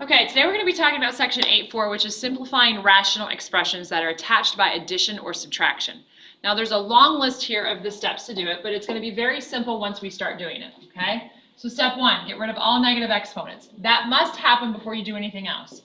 Okay, today we're going to be talking about section 8.4, which is simplifying rational expressions that are attached by addition or subtraction. Now there's a long list here of the steps to do it, but it's going to be very simple once we start doing it, okay? So step 1, get rid of all negative exponents. That must happen before you do anything else.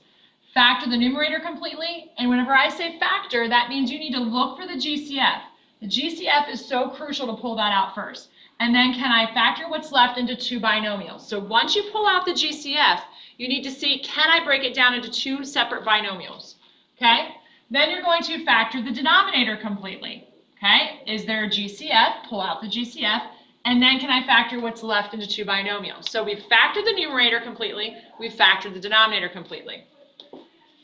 Factor the numerator completely, and whenever I say factor, that means you need to look for the GCF. The GCF is so crucial to pull that out first. And then can I factor what's left into two binomials? So once you pull out the GCF, you need to see, can I break it down into two separate binomials? Okay? Then you're going to factor the denominator completely. Okay? Is there a GCF? Pull out the GCF. And then can I factor what's left into two binomials? So we've factored the numerator completely. We've factored the denominator completely.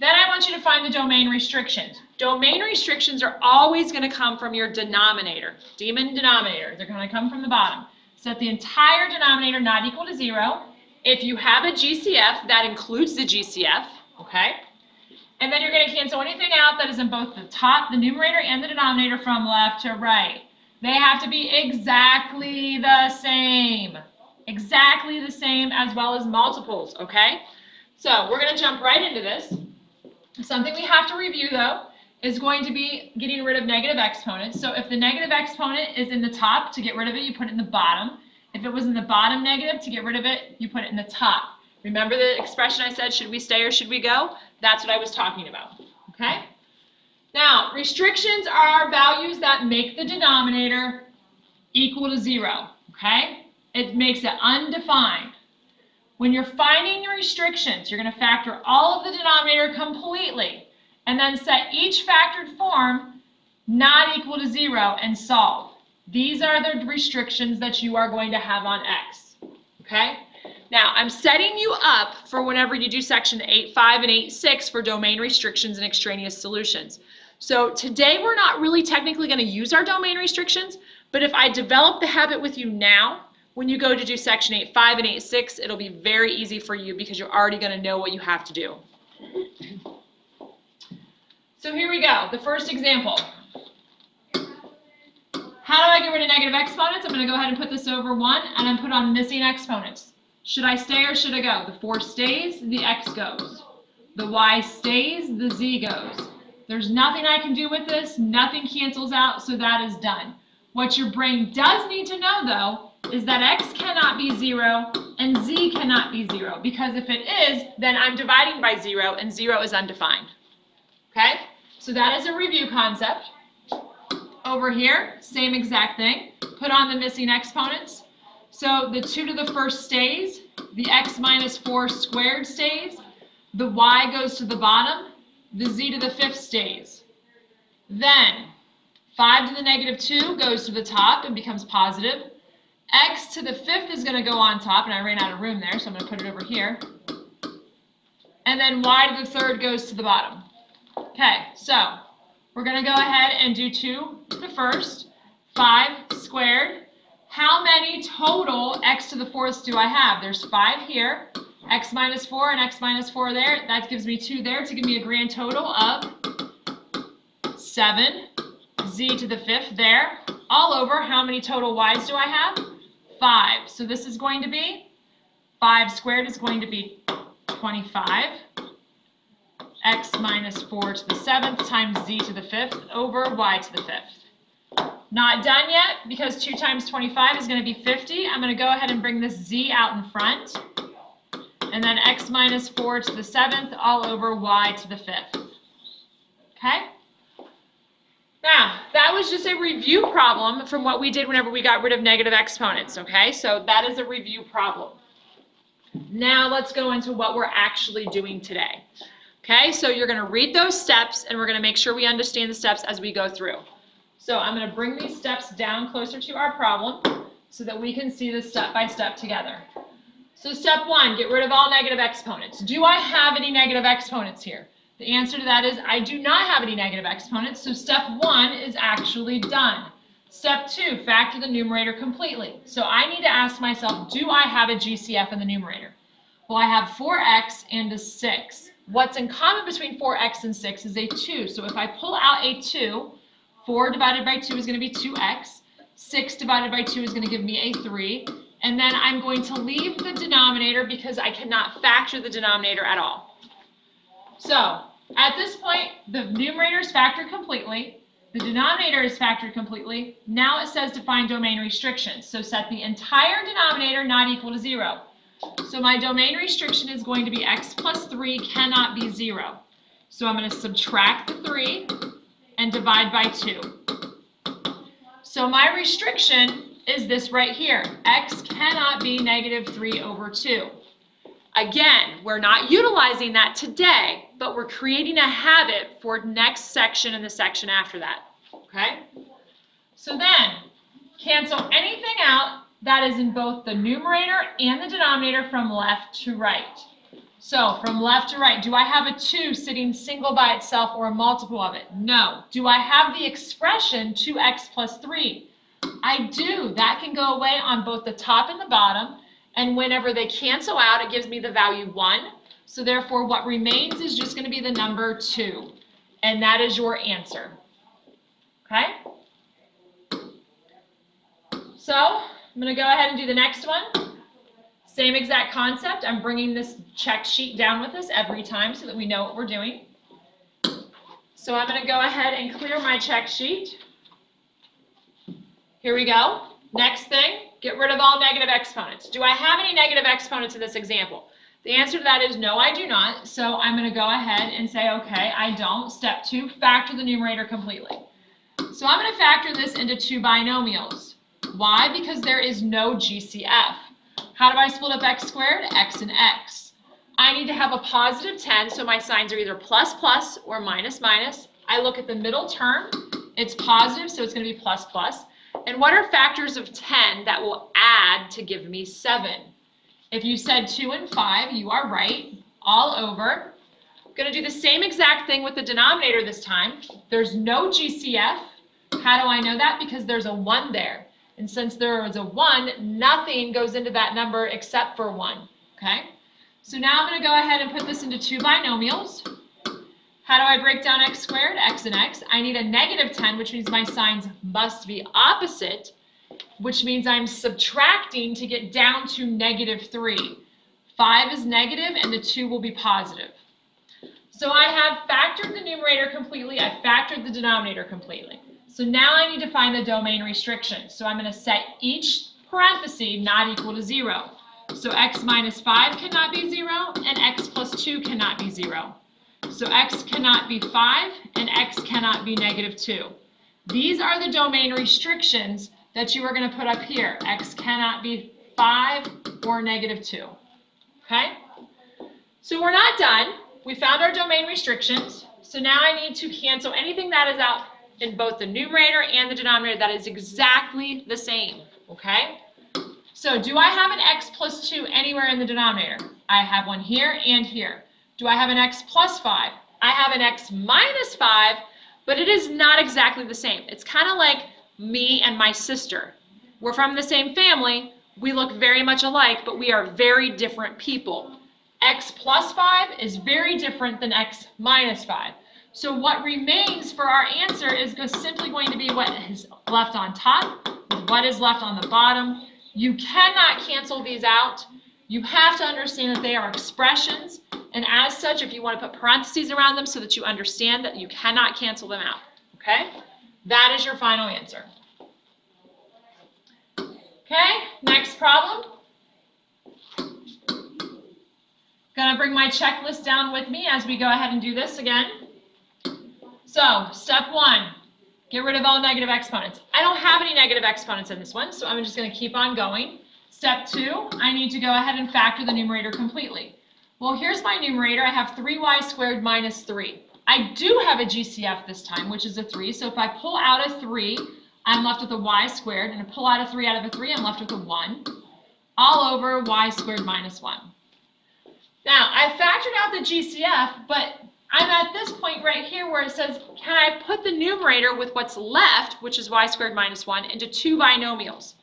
Then I want you to find the domain restrictions. Domain restrictions are always going to come from your denominator. Denominator. They're going to come from the bottom. Set the entire denominator not equal to 0. If you have a GCF, that includes the GCF, okay? And then you're going to cancel anything out that is in both the top, the numerator, and the denominator from left to right. They have to be exactly the same. Exactly the same as well as multiples, okay? So we're going to jump right into this. Something we have to review, though, is going to be getting rid of negative exponents. So if the negative exponent is in the top, to get rid of it, you put it in the bottom. If it was in the bottom negative, to get rid of it, you put it in the top. Remember the expression I said, should we stay or should we go? That's what I was talking about, okay? Now, restrictions are values that make the denominator equal to 0, okay? It makes it undefined. When you're finding your restrictions, you're going to factor all of the denominator completely and then set each factored form not equal to 0 and solve. These are the restrictions that you are going to have on X, okay? Now, I'm setting you up for whenever you do section 8.5 and 8.6 for domain restrictions and extraneous solutions. So today we're not really technically going to use our domain restrictions, but if I develop the habit with you now, when you go to do section 8.5 and 8.6, it'll be very easy for you because you're already going to know what you have to do. So here we go, the first example. How do I get rid of negative exponents? I'm going to go ahead and put this over 1 and then put on missing exponents. Should I stay or should I go? The 4 stays, the x goes. The y stays, the z goes. There's nothing I can do with this, nothing cancels out, so that is done. What your brain does need to know, though, is that x cannot be 0 and z cannot be 0, because if it is, then I'm dividing by 0 and 0 is undefined. Okay? So that is a review concept. Over here, same exact thing. Put on the missing exponents. So the 2 to the first stays, the x minus 4 squared stays, the y goes to the bottom, the z to the 5th stays. Then 5 to the negative 2 goes to the top and becomes positive. X to the 5th is going to go on top, and I ran out of room there, so I'm going to put it over here. And then y to the 3rd goes to the bottom. Okay, so we're going to go ahead and do 2 to the first, 5 squared. How many total x to the 4th do I have? There's 5 here, x minus 4 and x minus 4 there. That gives me 2 there to give me a grand total of 7. Z to the 5th there. All over, how many total y's do I have? 5. So this is going to be 5 squared is going to be 25. X minus 4 to the 7th times z to the 5th over y to the 5th. Not done yet, because 2 times 25 is going to be 50. I'm going to go ahead and bring this z out in front. And then x minus 4 to the 7th all over y to the 5th. Okay? Now, that was just a review problem from what we did whenever we got rid of negative exponents, okay? So that is a review problem. Now let's go into what we're actually doing today. Okay, so you're going to read those steps, and we're going to make sure we understand the steps as we go through. So I'm going to bring these steps down closer to our problem so that we can see this step by step together. So step 1, get rid of all negative exponents. Do I have any negative exponents here? The answer to that is I do not have any negative exponents, so step 1 is actually done. Step 2, factor the numerator completely. So I need to ask myself, do I have a GCF in the numerator? Well, I have 4x and a 6. What's in common between 4x and 6 is a 2. So if I pull out a 2, 4 divided by 2 is going to be 2x. 6 divided by 2 is going to give me a 3. And then I'm going to leave the denominator because I cannot factor the denominator at all. So at this point, the numerator is factored completely. The denominator is factored completely. Now it says to find domain restrictions. So set the entire denominator not equal to 0. So my domain restriction is going to be x plus 3 cannot be 0. So I'm going to subtract the 3 and divide by 2. So my restriction is this right here. X cannot be negative 3 over 2. Again, we're not utilizing that today, but we're creating a habit for next section and the section after that. Okay? So then, cancel anything out that is in both the numerator and the denominator from left to right. So from left to right, do I have a 2 sitting single by itself or a multiple of it? No. Do I have the expression 2x plus 3? I do. That can go away on both the top and the bottom, and whenever they cancel out, it gives me the value 1. So therefore, what remains is just going to be the number 2, and that is your answer. Okay? So I'm going to go ahead and do the next one. Same exact concept. I'm bringing this check sheet down with us every time so that we know what we're doing. So I'm going to go ahead and clear my check sheet. Here we go. Next thing, get rid of all negative exponents. Do I have any negative exponents in this example? The answer to that is no, I do not. So I'm going to go ahead and say, okay, I don't. Step 2, factor the numerator completely. So I'm going to factor this into 2 binomials. Why? Because there is no GCF. How do I split up x squared? X and x. I need to have a positive 10, so my signs are either plus plus or minus minus. I look at the middle term. It's positive, so it's going to be plus plus. And what are factors of 10 that will add to give me 7? If you said 2 and 5, you are right, all over. I'm going to do the same exact thing with the denominator this time. There's no GCF. How do I know that? Because there's a 1 there. And since there is a 1, nothing goes into that number except for 1. Okay? So now I'm going to go ahead and put this into 2 binomials. How do I break down x squared? X and x. I need a negative 10, which means my signs must be opposite, which means I'm subtracting to get down to negative 3. 5 is negative, and the 2 will be positive. So I have factored the numerator completely. I factored the denominator completely. So now I need to find the domain restriction. So I'm going to set each parenthesis not equal to 0. So x minus 5 cannot be 0, and x plus 2 cannot be 0. So x cannot be 5, and x cannot be negative 2. These are the domain restrictions that you are going to put up here. X cannot be 5 or negative 2. Okay? So we're not done. We found our domain restrictions. So now I need to cancel anything that is out in both the numerator and the denominator that is exactly the same. Okay? So do I have an x plus 2 anywhere in the denominator? I have one here and here. Do I have an x plus 5? I have an x minus 5, but it is not exactly the same. It's kind of like me and my sister. We're from the same family. We look very much alike, but we are very different people. X plus 5 is very different than x minus 5. So what remains for our answer is simply going to be what is left on top with what is left on the bottom. You cannot cancel these out. You have to understand that they are expressions, and as such, if you want to put parentheses around them so that you understand that you cannot cancel them out, okay? That is your final answer. Okay, next problem. Gonna bring my checklist down with me as we go ahead and do this again. So, step 1, get rid of all negative exponents. I don't have any negative exponents in this one, so I'm just gonna keep on going. Step 2, I need to go ahead and factor the numerator completely. Well, here's my numerator. I have 3y squared minus 3. I do have a GCF this time, which is a 3. So if I pull out a 3, I'm left with a y squared. And to pull out a 3 out of a 3, I'm left with a 1. All over y squared minus 1. Now, I factored out the GCF, but I'm at this point right here where it says, can I put the numerator with what's left, which is y squared minus 1, into 2 binomials?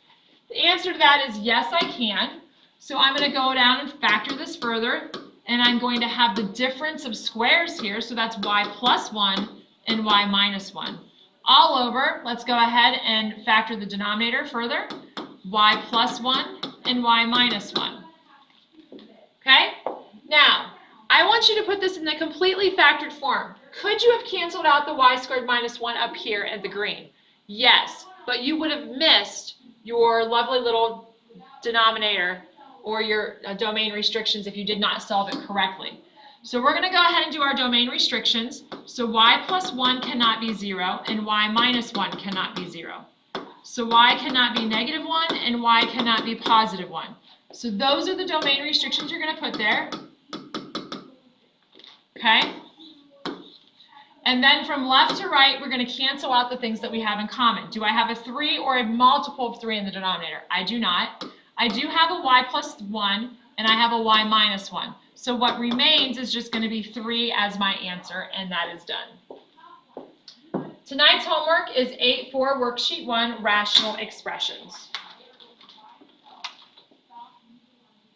The answer to that is yes, I can. So I'm going to go down and factor this further, and I'm going to have the difference of squares here, so that's y plus 1 and y minus 1. All over, let's go ahead and factor the denominator further. y plus 1, and y minus 1. Okay? Now, I want you to put this in the completely factored form. Could you have canceled out the y squared minus 1 up here at the green? Yes, but you would have missed your lovely little denominator or your domain restrictions if you did not solve it correctly. So we're going to go ahead and do our domain restrictions. So y plus 1 cannot be 0, and y minus 1 cannot be 0. So y cannot be negative 1, and y cannot be positive 1. So those are the domain restrictions you're going to put there. Okay? And then from left to right, we're going to cancel out the things that we have in common. Do I have a 3 or a multiple of 3 in the denominator? I do not. I do have a y plus 1, and I have a y minus 1. So what remains is just going to be 3 as my answer, and that is done. Tonight's homework is 8-4 worksheet 1, rational expressions.